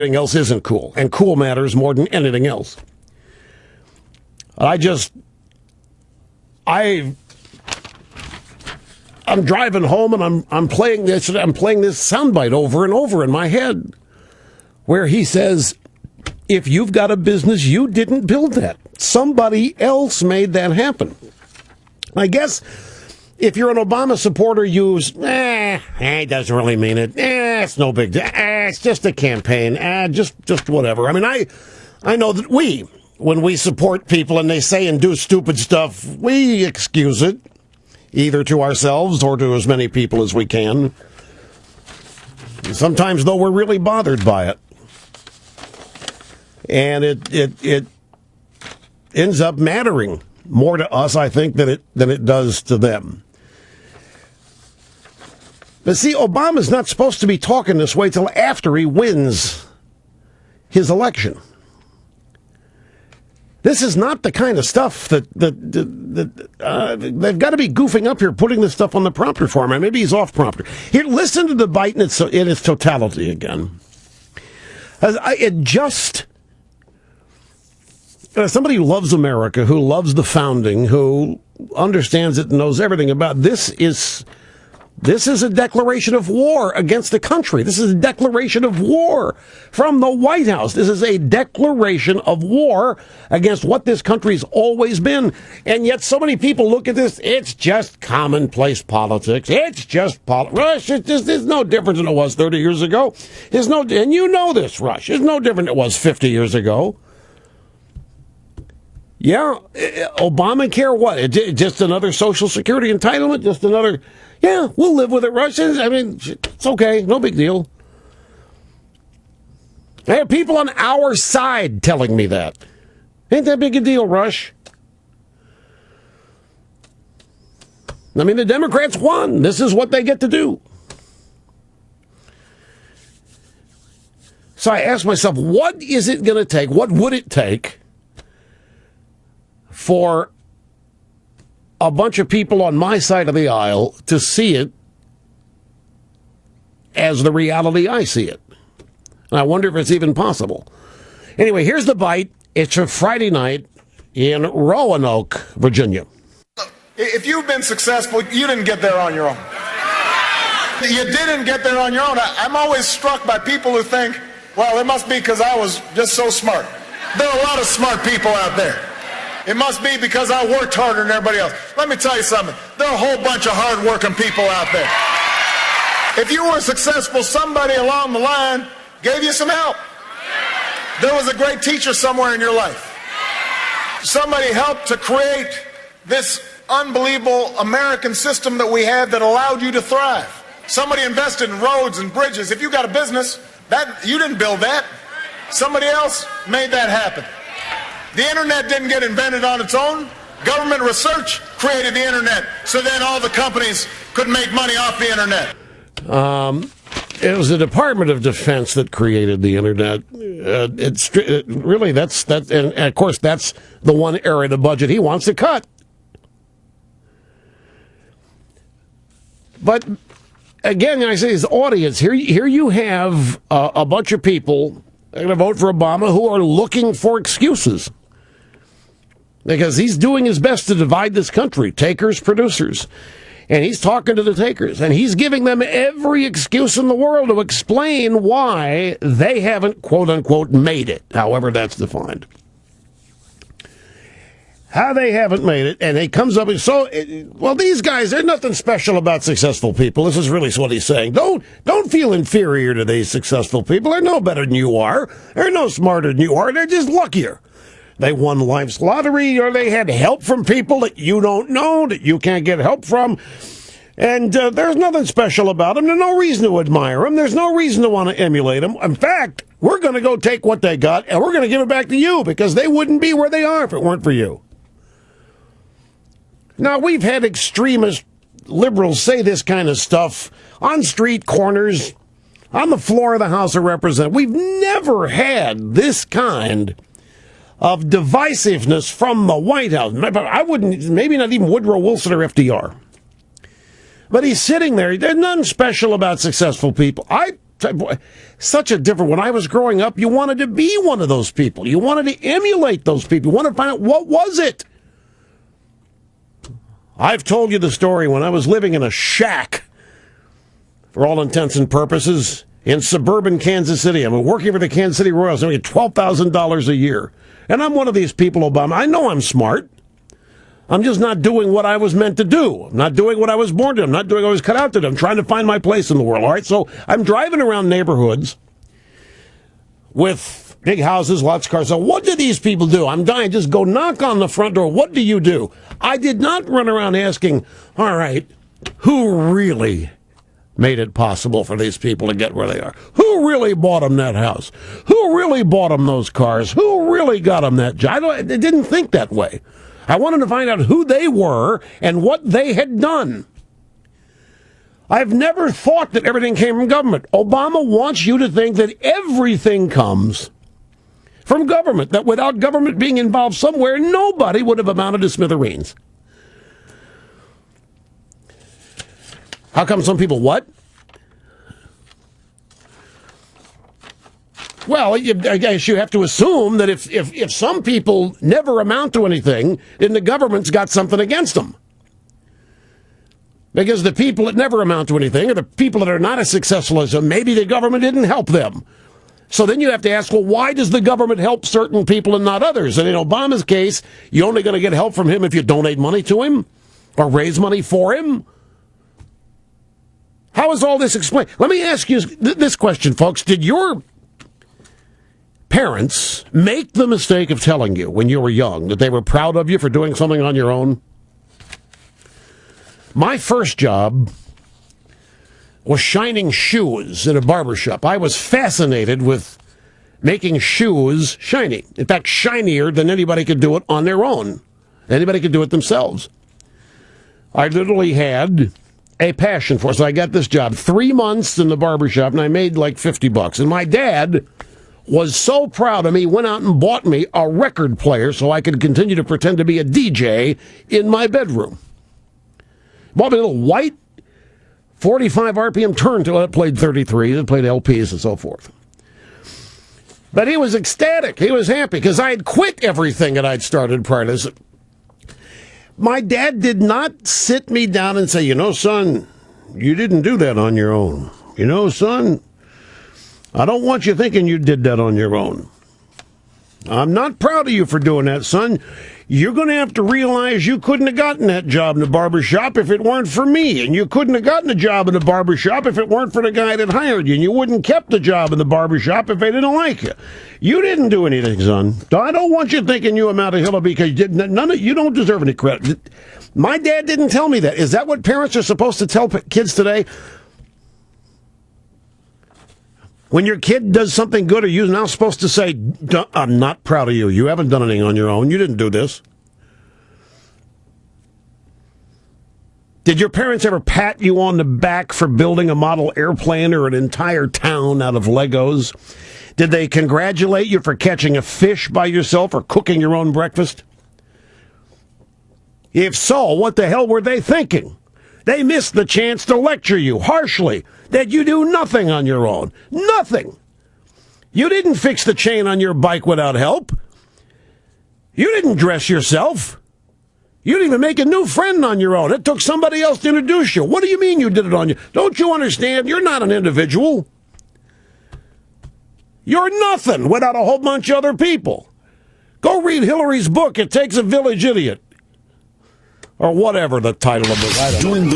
Anything else isn't cool, and cool matters more than anything else. I'm driving home and I'm playing this soundbite over and over in my head where he says, if you've got a business, you didn't build that. Somebody else made that happen. I guess if you're an Obama supporter, use, he doesn't really mean it. It's no big deal. It's just a campaign. Just whatever. I mean, I know that when we support people and they say and do stupid stuff, we excuse it, either to ourselves or to as many people as we can. Sometimes, though, we're really bothered by it. And it ends up mattering more to us, I think, than it does to them. But see, Obama's not supposed to be talking this way till after he wins his election. This is not the kind of stuff that they've got to be goofing up here, putting this stuff on the prompter for him. Maybe he's off prompter. Here, listen to the bite in its totality again. Somebody who loves America, who loves the founding, who understands it and knows everything about this is a declaration of war against the country. This is a declaration of war from the White House. This is a declaration of war against what this country's always been. And yet so many people look at this, it's just commonplace politics. It's just Rush, it's no different than it was 30 years ago. And you know this, Rush. It's no different than it was 50 years ago. Yeah, Obamacare, what? Just another Social Security entitlement? Just another, yeah, we'll live with it, Russians. I mean, it's okay, no big deal. I have people on our side telling me that. Ain't that big a deal, Rush? I mean, the Democrats won. This is what they get to do. So I asked myself, what is it going to take? What would it take for a bunch of people on my side of the aisle to see it as the reality I see it? And I wonder if it's even possible. Anyway, here's the bite. It's a Friday night in Roanoke, Virginia. If you've been successful, you didn't get there on your own. You didn't get there on your own. I'm always struck by people who think, well, it must be because I was just so smart. There are a lot of smart people out there. It must be because I worked harder than everybody else. Let me tell you something. There are a whole bunch of hard-working people out there. If you were successful, somebody along the line gave you some help. There was a great teacher somewhere in your life. Somebody helped to create this unbelievable American system that we have that allowed you to thrive. Somebody invested in roads and bridges. If you got a business, you didn't build that. Somebody else made that happen. The internet didn't get invented on its own. Government research created the internet, so then all the companies could make money off the internet. It was the Department of Defense that created the internet. Really, that's and of course that's the one area of the budget he wants to cut. But again, I say his audience here you have a bunch of people going to vote for Obama who are looking for excuses. Because he's doing his best to divide this country, takers, producers. And he's talking to the takers, and he's giving them every excuse in the world to explain why they haven't, quote-unquote, made it, however that's defined. How they haven't made it, and he comes up and these guys, there's nothing special about successful people. This is really what he's saying. Don't feel inferior to these successful people. They're no better than you are. They're no smarter than you are. They're just luckier. They won life's lottery, or they had help from people that you don't know, that you can't get help from. And there's nothing special about them. There's no reason to admire them. There's no reason to want to emulate them. In fact, we're going to go take what they got, and we're going to give it back to you, because they wouldn't be where they are if it weren't for you. Now, we've had extremist liberals say this kind of stuff on street corners, on the floor of the House of Representatives. We've never had this kind of divisiveness from the White House. I wouldn't, maybe not even Woodrow Wilson or FDR. But he's sitting there. There's nothing special about successful people. such a different. When I was growing up, you wanted to be one of those people. You wanted to emulate those people. You wanted to find out what was it. I've told you the story when I was living in a shack, for all intents and purposes, in suburban Kansas City. I'm working for the Kansas City Royals. I'm making $12,000 a year. And I'm one of these people, Obama. I know I'm smart. I'm just not doing what I was meant to do. I'm not doing what I was born to do. I'm not doing what I was cut out to do. I'm trying to find my place in the world, all right? So I'm driving around neighborhoods with big houses, lots of cars. So what do these people do? I'm dying. Just go knock on the front door. What do you do? I did not run around asking, all right, who really made it possible for these people to get where they are? Who really bought them that house? Who really bought them those cars? Who really got them that job? I didn't think that way. I wanted to find out who they were and what they had done. I've never thought that everything came from government. Obama wants you to think that everything comes from government, that without government being involved somewhere, nobody would have amounted to smithereens. How come some people what? Well, I guess you have to assume that if some people never amount to anything, then the government's got something against them. Because the people that never amount to anything are the people that are not as successful as them. Maybe the government didn't help them. So then you have to ask, well, why does the government help certain people and not others? And in Obama's case, you're only going to get help from him if you donate money to him or raise money for him. How is all this explained? Let me ask you this question, folks. Did your parents make the mistake of telling you when you were young that they were proud of you for doing something on your own? My first job was shining shoes in a barbershop. I was fascinated with making shoes shiny. In fact, shinier than anybody could do it on their own. Anybody could do it themselves. I literally had a passion for it. So I got this job, 3 months in the barbershop, and I made like $50. And my dad was so proud of me, went out and bought me a record player so I could continue to pretend to be a DJ in my bedroom. Bought me a little white 45 RPM turntable that played 33s, it played LPs and so forth. But he was ecstatic. He was happy because I had quit everything that I'd started prior to this. My dad did not sit me down and say, you know, son, you didn't do that on your own. You know, son, I don't want you thinking you did that on your own. I'm not proud of you for doing that, son. You're going to have to realize you couldn't have gotten that job in the barbershop if it weren't for me. And you couldn't have gotten a job in the barbershop if it weren't for the guy that hired you. And you wouldn't have kept the job in the barbershop if they didn't like you. You didn't do anything, son. I don't want you thinking you amount to Hillary because you don't deserve any credit. My dad didn't tell me that. Is that what parents are supposed to tell kids today? When your kid does something good, are you now supposed to say, I'm not proud of you. You haven't done anything on your own. You didn't do this. Did your parents ever pat you on the back for building a model airplane or an entire town out of Legos? Did they congratulate you for catching a fish by yourself or cooking your own breakfast? If so, what the hell were they thinking? They missed the chance to lecture you harshly that you do nothing on your own. Nothing. You didn't fix the chain on your bike without help. You didn't dress yourself. You didn't even make a new friend on your own. It took somebody else to introduce you. What do you mean you did it on your own? Don't you understand? You're not an individual. You're nothing without a whole bunch of other people. Go read Hillary's book, It Takes a Village Idiot. Or whatever the title of it. I don't know.